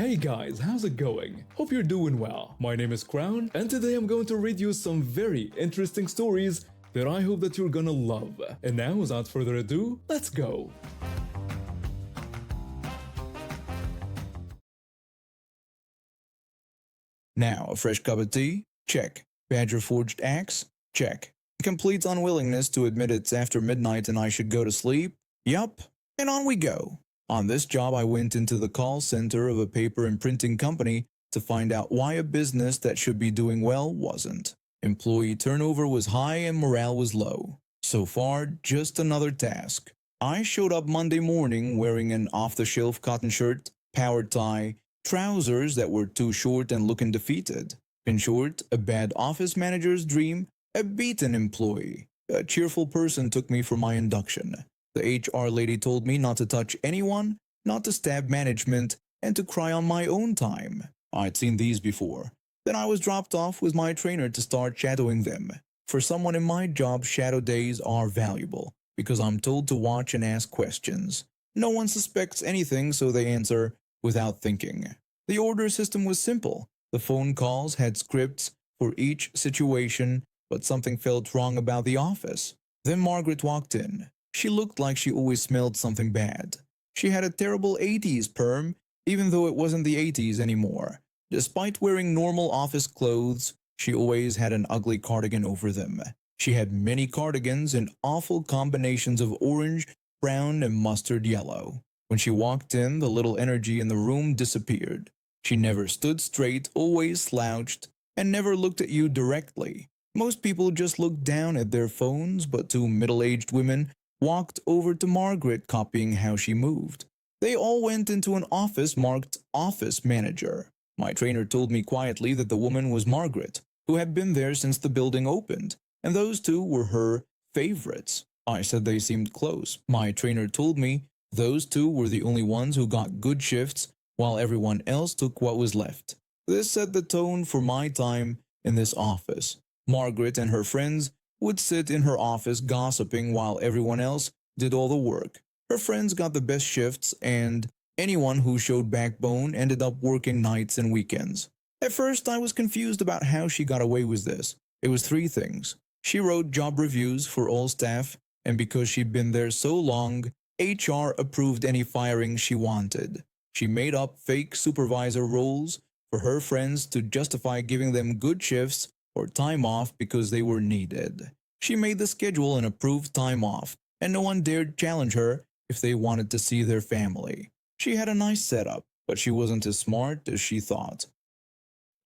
Hey guys, how's it going? Hope you're doing well. My name is Crown, and today I'm going to read you some very interesting stories that I hope that you're gonna love. And now, without further ado, let's go! Now, a fresh cup of tea? Check. Badger forged axe? Check. Complete unwillingness to admit it's after midnight and I should go to sleep? Yup. And on we go. On this job, I went into the call center of a paper and printing company to find out why a business that should be doing well wasn't. Employee turnover was high and morale was low. So far, just another task. I showed up Monday morning wearing an off-the-shelf cotton shirt, power tie, trousers that were too short and looking defeated. In short, a bad office manager's dream, a beaten employee. A cheerful person took me for my induction. The HR lady told me not to touch anyone, not to stab management, and to cry on my own time. I'd seen these before. Then I was dropped off with my trainer to start shadowing them. For someone in my job, shadow days are valuable, because I'm told to watch and ask questions. No one suspects anything, so they answer without thinking. The order system was simple. The phone calls had scripts for each situation, but something felt wrong about the office. Then Margaret walked in. She looked like she always smelled something bad. She had a terrible 80s perm, even though it wasn't the 80s anymore. Despite wearing normal office clothes, she always had an ugly cardigan over them. She had many cardigans in awful combinations of orange, brown, and mustard yellow. When she walked in, the little energy in the room disappeared. She never stood straight, always slouched, and never looked at you directly. Most people just looked down at their phones, but two middle-aged women walked over to Margaret, copying how she moved. They all went into an office marked Office Manager. My trainer told me quietly that the woman was Margaret, who had been there since the building opened, and those two were her favorites. I said they seemed close. My trainer told me those two were the only ones who got good shifts, while everyone else took what was left. This set the tone for my time in this office. Margaret and her friends would sit in her office gossiping while everyone else did all the work. Her friends got the best shifts, and anyone who showed backbone ended up working nights and weekends. At first, I was confused about how she got away with this. It was three things. She wrote job reviews for all staff, and because she'd been there so long, HR approved any firing she wanted. She made up fake supervisor roles for her friends to justify giving them good shifts or time off because they were needed. She made the schedule and approved time off, and no one dared challenge her if they wanted to see their family. She had a nice setup, but she wasn't as smart as she thought.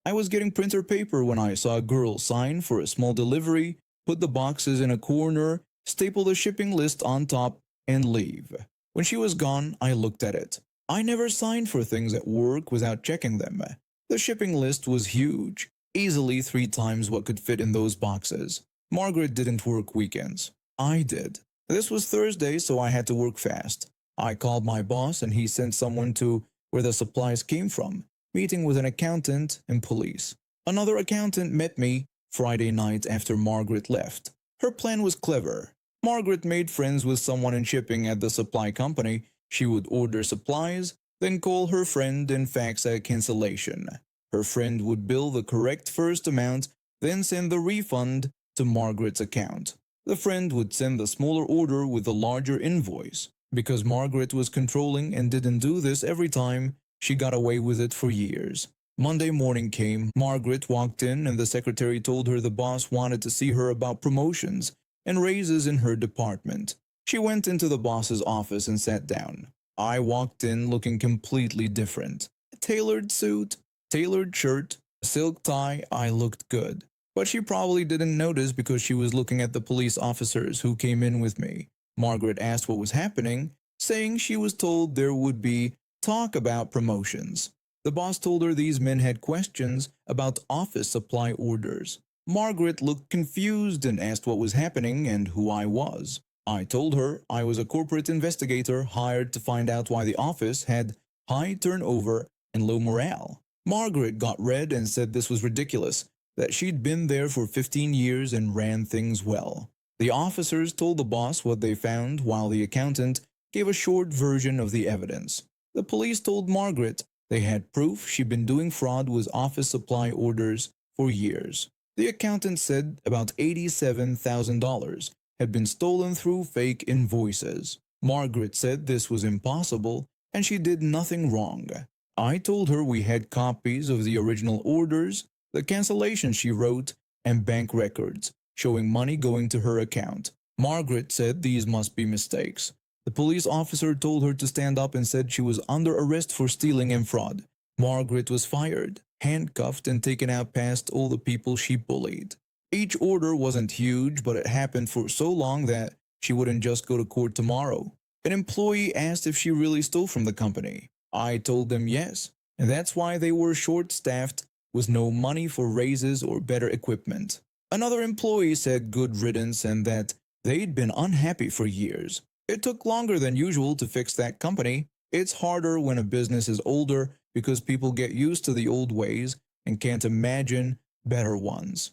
I was getting printer paper when I saw a girl sign for a small delivery, put the boxes in a corner, staple the shipping list on top, and leave. When she was gone, I looked at it. I never signed for things at work without checking them. The shipping list was huge, easily 3 times what could fit in those boxes. Margaret didn't work weekends. I did. This was Thursday, so I had to work fast. I called my boss and he sent someone to where the supplies came from, meeting with an accountant and police. Another accountant met me Friday night after Margaret left. Her plan was clever. Margaret made friends with someone in shipping at the supply company. She would order supplies, then call her friend and fax a cancellation. Her friend would bill the correct first amount, then send the refund to Margaret's account. The friend would send the smaller order with the larger invoice. Because Margaret was controlling and didn't do this every time, she got away with it for years. Monday morning came, Margaret walked in and the secretary told her the boss wanted to see her about promotions and raises in her department. She went into the boss's office and sat down. I walked in looking completely different. A tailored suit, tailored shirt, a silk tie. I looked good. But she probably didn't notice because she was looking at the police officers who came in with me. Margaret asked what was happening, saying she was told there would be talk about promotions. The boss told her these men had questions about office supply orders. Margaret looked confused and asked what was happening and who I was. I told her I was a corporate investigator hired to find out why the office had high turnover and low morale. Margaret got red and said this was ridiculous, that she'd been there for 15 years and ran things well. The officers told the boss what they found while the accountant gave a short version of the evidence. The police told Margaret They had proof she'd been doing fraud with office supply orders for years. The accountant said about $87,000 had been stolen through fake invoices. Margaret said this was impossible and she did nothing wrong. I told her we had copies of the original orders, the cancellation she wrote, and bank records showing money going to her account. Margaret said these must be mistakes. The police officer told her to stand up and said she was under arrest for stealing and fraud. Margaret was fired, handcuffed, and taken out past all the people she bullied. Each order wasn't huge, but it happened for so long that she wouldn't just go to court tomorrow. An employee asked if she really stole from the company. I told them yes, and that's why they were short-staffed with no money for raises or better equipment. Another employee said good riddance and that they'd been unhappy for years. It took longer than usual to fix that company. It's harder when a business is older because people get used to the old ways and can't imagine better ones.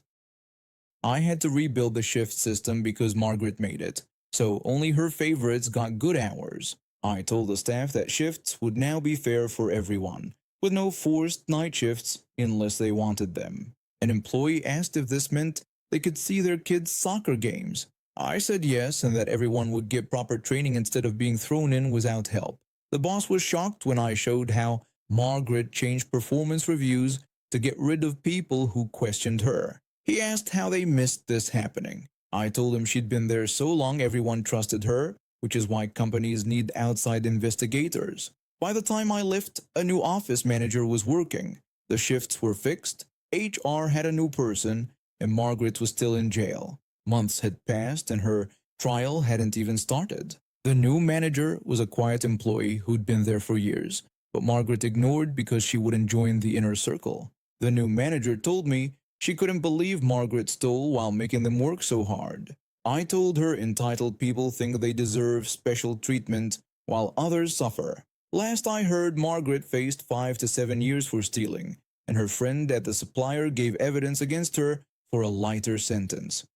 I had to rebuild the shift system because Margaret made it, so only her favorites got good hours. I told the staff that shifts would now be fair for everyone, with no forced night shifts unless they wanted them. An employee asked if this meant they could see their kids' soccer games. I said yes, and that everyone would get proper training instead of being thrown in without help. The boss was shocked when I showed how Margaret changed performance reviews to get rid of people who questioned her. He asked how they missed this happening. I told him she'd been there so long everyone trusted her, which is why companies need outside investigators. By the time I left, a new office manager was working. The shifts were fixed, HR had a new person, and Margaret was still in jail. Months had passed and her trial hadn't even started. The new manager was a quiet employee who'd been there for years, but Margaret ignored because she wouldn't join the inner circle. The new manager told me she couldn't believe Margaret stole while making them work so hard. I told her entitled people think they deserve special treatment while others suffer. Last I heard, Margaret faced 5 to 7 years for stealing, and her friend at the supplier gave evidence against her for a lighter sentence.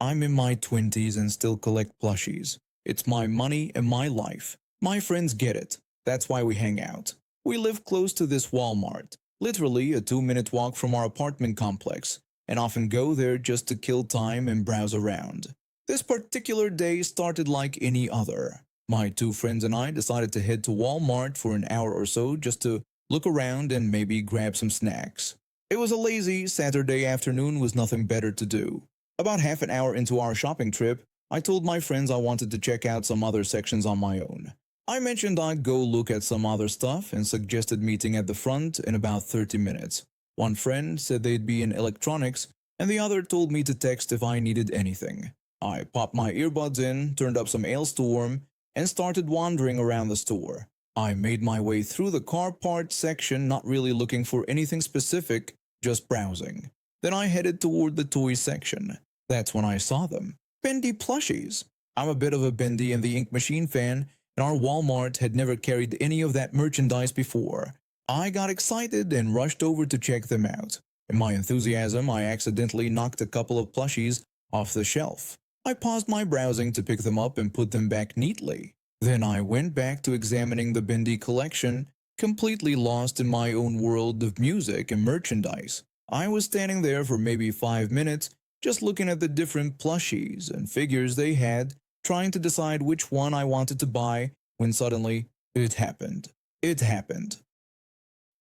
I'm in my 20s and still collect plushies. It's my money and my life. My friends get it. That's why we hang out. We live close to this Walmart, literally a 2-minute walk from our apartment complex, and often go there just to kill time and browse around. This particular day started like any other. My 2 friends and I decided to head to Walmart for an hour or so just to look around and maybe grab some snacks. It was a lazy Saturday afternoon with nothing better to do. About half an hour into our shopping trip, I told my friends I wanted to check out some other sections on my own. I mentioned I'd go look at some other stuff and suggested meeting at the front in about 30 minutes. One friend said they'd be in electronics, and the other told me to text if I needed anything. I popped my earbuds in, turned up some Ailstorm, and started wandering around the store. I made my way through the car parts section, not really looking for anything specific, just browsing. Then I headed toward the toys section. That's when I saw them. Bendy plushies. I'm a bit of a Bendy and the Ink Machine fan, and our Walmart had never carried any of that merchandise before. I got excited and rushed over to check them out. In my enthusiasm, I accidentally knocked a couple of plushies off the shelf. I paused my browsing to pick them up and put them back neatly. Then I went back to examining the Bendy collection, completely lost in my own world of music and merchandise. I was standing there for maybe 5 minutes, just looking at the different plushies and figures they had, trying to decide which one I wanted to buy, when suddenly, it happened. It happened.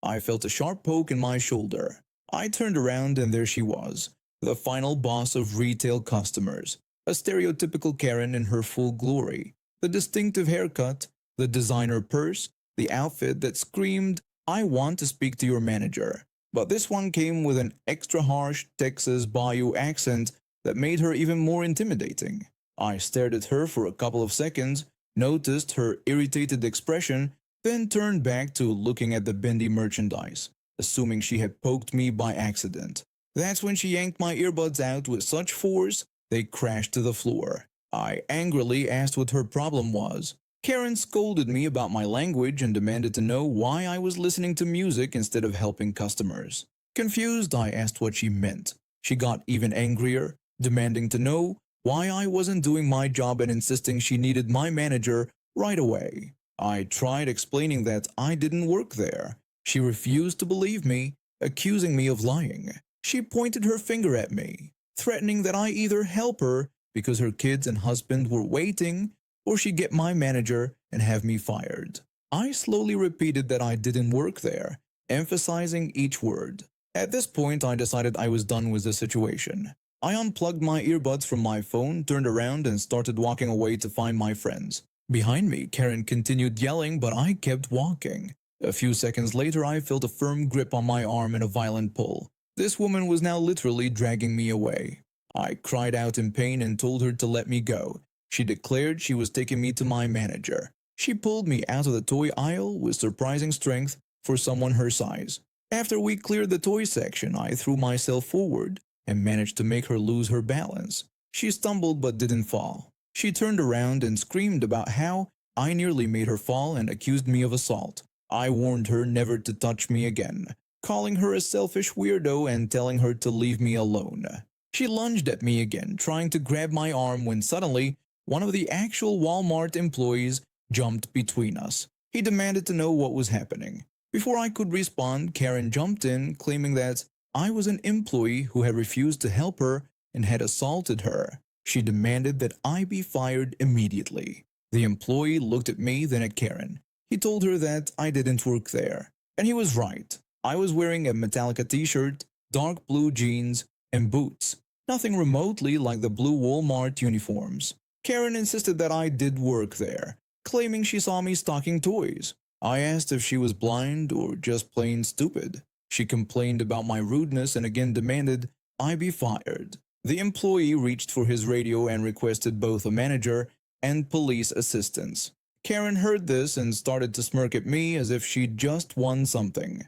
I felt a sharp poke in my shoulder. I turned around and there she was, the final boss of retail customers, a stereotypical Karen in her full glory, the distinctive haircut, the designer purse, the outfit that screamed, "I want to speak to your manager." But this one came with an extra harsh Texas Bayou accent that made her even more intimidating. I stared at her for a couple of seconds, noticed her irritated expression, then turned back to looking at the Bendy merchandise, assuming she had poked me by accident. That's when she yanked my earbuds out with such force they crashed to the floor. I angrily asked what her problem was. Karen scolded me about my language and demanded to know why I was listening to music instead of helping customers. Confused, I asked what she meant. She got even angrier, demanding to know why I wasn't doing my job and insisting she needed my manager right away. I tried explaining that I didn't work there. She refused to believe me, accusing me of lying. She pointed her finger at me, threatening that I either help her because her kids and husband were waiting, or she'd get my manager and have me fired. I slowly repeated that I didn't work there, emphasizing each word. At this point, I decided I was done with the situation. I unplugged my earbuds from my phone, turned around, and started walking away to find my friends. Behind me, Karen continued yelling, but I kept walking. A few seconds later, I felt a firm grip on my arm and a violent pull. This woman was now literally dragging me away. I cried out in pain and told her to let me go. She declared she was taking me to my manager. She pulled me out of the toy aisle with surprising strength for someone her size. After we cleared the toy section, I threw myself forward and managed to make her lose her balance. She stumbled but didn't fall. She turned around and screamed about how I nearly made her fall and accused me of assault. I warned her never to touch me again, calling her a selfish weirdo and telling her to leave me alone. She lunged at me again, trying to grab my arm when suddenly one of the actual Walmart employees jumped between us. He demanded to know what was happening. Before I could respond, Karen jumped in, claiming that I was an employee who had refused to help her and had assaulted her. She demanded that I be fired immediately. The employee looked at me, then at Karen. He told her that I didn't work there. And he was right. I was wearing a Metallica t-shirt, dark blue jeans, and boots. Nothing remotely like the blue Walmart uniforms. Karen insisted that I did work there, claiming she saw me stocking toys. I asked if she was blind or just plain stupid. She complained about my rudeness and again demanded I be fired. The employee reached for his radio and requested both a manager and police assistance. Karen heard this and started to smirk at me as if she'd just won something.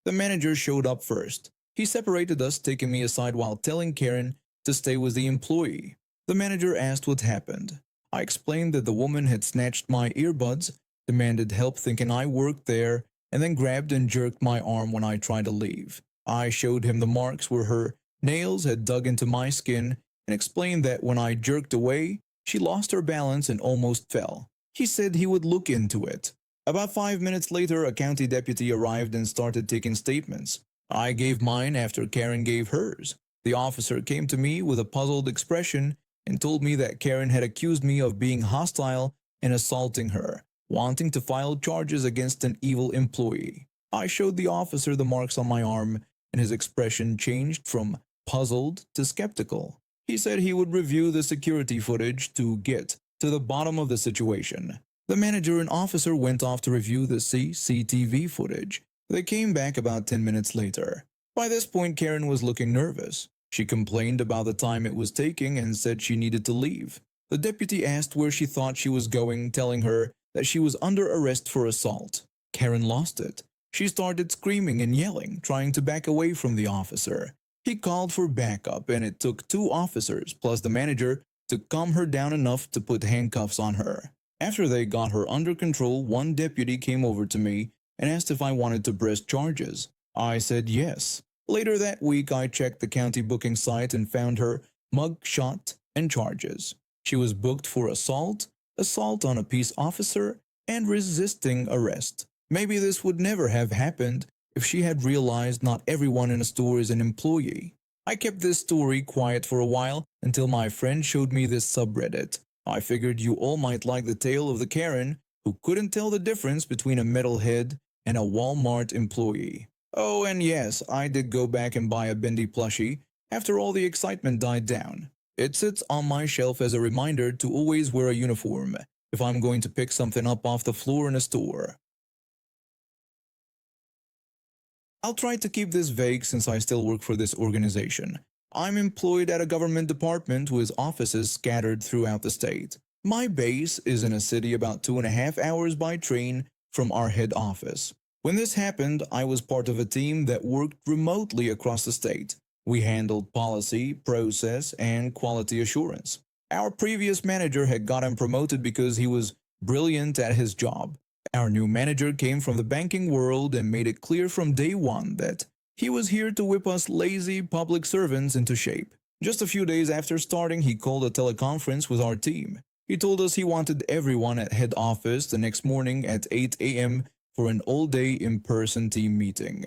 The manager showed up first. He separated us, taking me aside while telling Karen to stay with the employee. The manager asked what happened. I explained that the woman had snatched my earbuds, demanded help thinking I worked there, and then grabbed and jerked my arm when I tried to leave. I showed him the marks where her nails had dug into my skin and explained that when I jerked away, she lost her balance and almost fell. He said he would look into it. About 5 minutes later, a county deputy arrived and started taking statements. I gave mine after Karen gave hers. The officer came to me with a puzzled expression and told me that Karen had accused me of being hostile and assaulting her, wanting to file charges against an evil employee. I showed the officer the marks on my arm, and his expression changed from puzzled to skeptical. He said he would review the security footage to get to the bottom of the situation. The manager and officer went off to review the CCTV footage. They came back about 10 minutes later. By this point, Karen was looking nervous. She complained about the time it was taking and said she needed to leave. The deputy asked where she thought she was going, telling her that she was under arrest for assault. Karen lost it. She started screaming and yelling, trying to back away from the officer. He called for backup, and it took 2 officers plus the manager to calm her down enough to put handcuffs on her. After they got her under control, one deputy came over to me and asked if I wanted to press charges. I said yes. Later that week, I checked the county booking site and found her mugshot and charges. She was booked for assault, assault on a peace officer, and resisting arrest. Maybe this would never have happened if she had realized not everyone in a store is an employee. I kept this story quiet for a while until my friend showed me this subreddit. I figured you all might like the tale of the Karen who couldn't tell the difference between a metalhead and a Walmart employee. Oh, and yes, I did go back and buy a Bendy plushie after all the excitement died down. It sits on my shelf as a reminder to always wear a uniform if I'm going to pick something up off the floor in a store. I'll try to keep this vague since I still work for this organization. I'm employed at a government department with offices scattered throughout the state. My base is in a city about 2.5 hours by train from our head office. When this happened, I was part of a team that worked remotely across the state. We handled policy, process, and quality assurance. Our previous manager had gotten promoted because he was brilliant at his job. Our new manager came from the banking world and made it clear from day one that he was here to whip us lazy public servants into shape. Just a few days after starting, he called a teleconference with our team. He told us he wanted everyone at head office the next morning at 8 a.m. for an all-day in-person team meeting.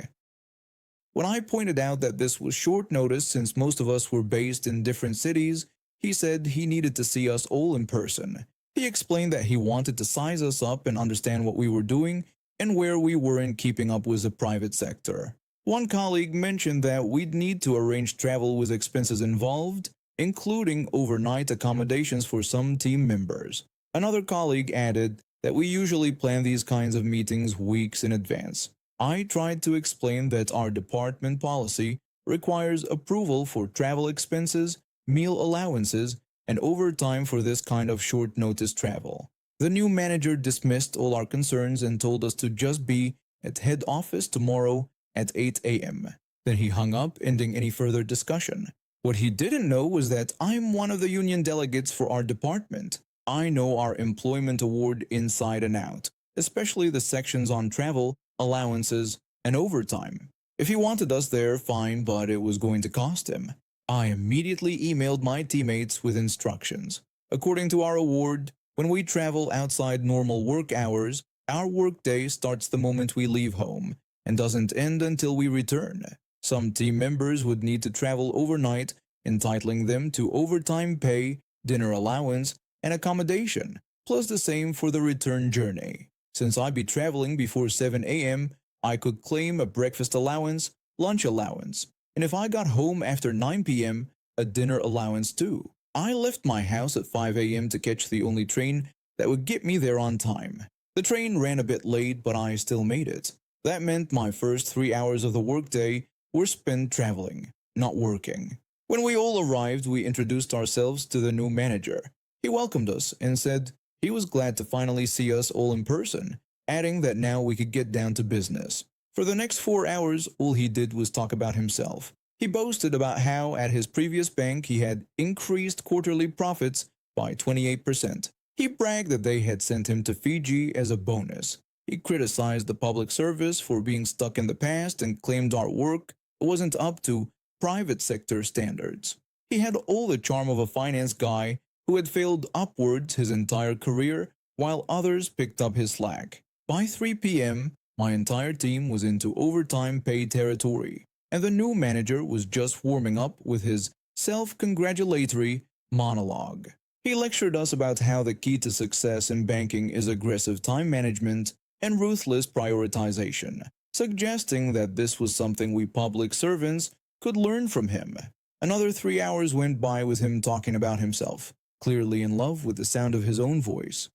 When I pointed out that this was short notice since most of us were based in different cities, he said he needed to see us all in person. He explained that he wanted to size us up and understand what we were doing and where we were in keeping up with the private sector. One colleague mentioned that we'd need to arrange travel with expenses involved, including overnight accommodations for some team members. Another colleague added that we usually plan these kinds of meetings weeks in advance. I tried to explain that our department policy requires approval for travel expenses, meal allowances, and overtime for this kind of short-notice travel. The new manager dismissed all our concerns and told us to just be at head office tomorrow at 8 a.m. Then he hung up, ending any further discussion. What he didn't know was that I'm one of the union delegates for our department. I know our employment award inside and out, especially the sections on travel, allowances, and overtime. If he wanted us there, fine, but it was going to cost him. I immediately emailed my teammates with instructions. According to our award, when we travel outside normal work hours, our workday starts the moment we leave home and doesn't end until we return. Some team members would need to travel overnight, entitling them to overtime pay, dinner allowance, and accommodation, plus the same for the return journey. Since I'd be traveling before 7 a.m., I could claim a breakfast allowance, lunch allowance, and if I got home after 9 p.m., a dinner allowance too. I left my house at 5 a.m. to catch the only train that would get me there on time. The train ran a bit late, but I still made it. That meant my first 3 hours of the workday were spent traveling, not working. When we all arrived, we introduced ourselves to the new manager. He welcomed us and said he was glad to finally see us all in person, adding that now we could get down to business. For the next 4 hours, all he did was talk about himself. He boasted about how at his previous bank he had increased quarterly profits by 28%. He bragged that they had sent him to Fiji as a bonus. He criticized the public service for being stuck in the past and claimed our work wasn't up to private sector standards. He had all the charm of a finance guy who had failed upwards his entire career while others picked up his slack. By 3 p.m., my entire team was into overtime pay territory, and the new manager was just warming up with his self-congratulatory monologue. He lectured us about how the key to success in banking is aggressive time management and ruthless prioritization, suggesting that this was something we public servants could learn from him. Another 3 hours went by with him talking about himself, clearly in love with the sound of his own voice.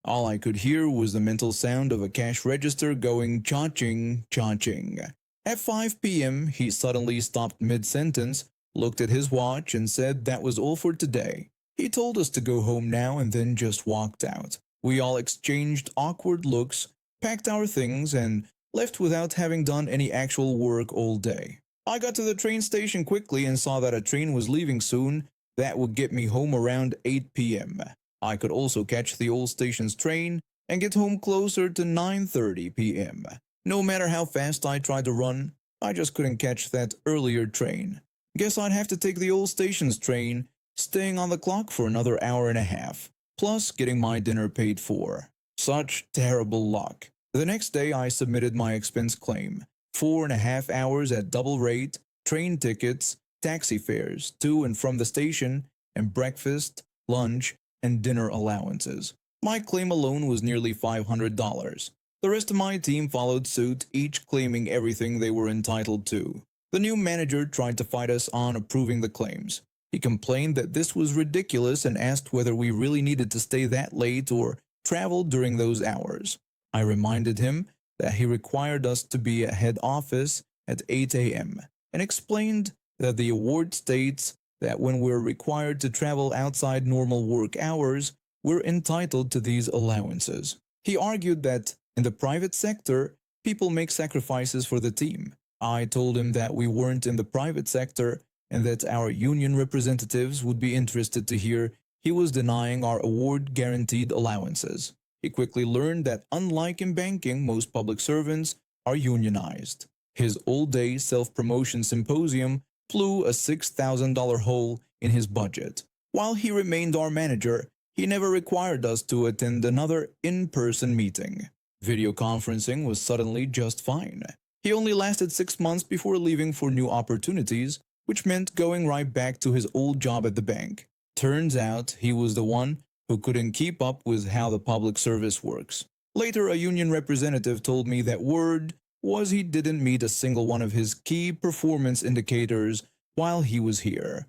All I could hear was the mental sound of a cash register going cha-ching, cha-ching. At 5 p.m., he suddenly stopped mid-sentence, looked at his watch, and said that was all for today. He told us to go home now and then just walked out. We all exchanged awkward looks, packed our things, and left without having done any actual work all day. I got to the train station quickly and saw that a train was leaving soon that would get me home around 8 p.m. I could also catch the old station's train and get home closer to 9:30 p.m. No matter how fast I tried to run, I just couldn't catch that earlier train. Guess I'd have to take the old station's train, staying on the clock for another hour and a half, plus getting my dinner paid for. Such terrible luck. The next day I submitted my expense claim. 4.5 hours at double rate, train tickets, taxi fares to and from the station, and breakfast, lunch, and dinner allowances. My claim alone was nearly $500. The rest of my team followed suit, each claiming everything they were entitled to. The new manager tried to fight us on approving the claims. He complained that this was ridiculous and asked whether we really needed to stay that late or travel during those hours. I reminded him that he required us to be at head office at 8 a.m. and explained that the award states that when we're required to travel outside normal work hours, we're entitled to these allowances. He argued that in the private sector, people make sacrifices for the team. I told him that we weren't in the private sector and that our union representatives would be interested to hear he was denying our award-guaranteed allowances. He quickly learned that unlike in banking, most public servants are unionized. His all-day self-promotion symposium flew a $6,000 hole in his budget. While he remained our manager, he never required us to attend another in-person meeting. Video conferencing was suddenly just fine. He only lasted 6 months before leaving for new opportunities, which meant going right back to his old job at the bank. Turns out he was the one who couldn't keep up with how the public service works. Later, a union representative told me that word was he didn't meet a single one of his key performance indicators while he was here.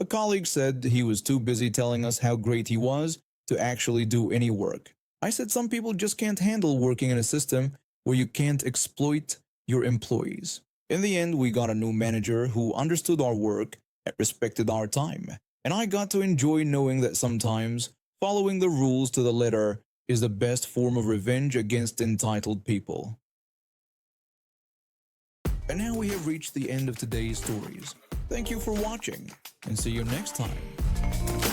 A colleague said he was too busy telling us how great he was to actually do any work. I said some people just can't handle working in a system where you can't exploit your employees. In the end, we got a new manager who understood our work and respected our time. And I got to enjoy knowing that sometimes following the rules to the letter is the best form of revenge against entitled people. And now we have reached the end of today's stories. Thank you for watching, and see you next time.